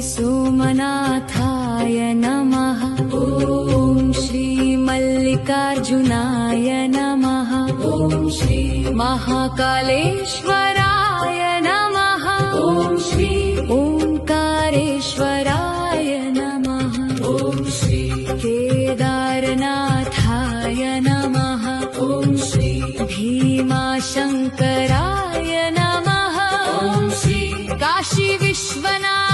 सोमनाथाय नमः। ॐ श्री मल्लिकार्जुनाय नमः। ॐ श्री महाकालेश्वराय नमः। ॐ श्री ओंकारेश्वराय नमः। ॐ श्री केदारनाथाय नमः। ॐ श्री भीमाशंकराय नमः। ॐ श्री काशी विश्वनाथ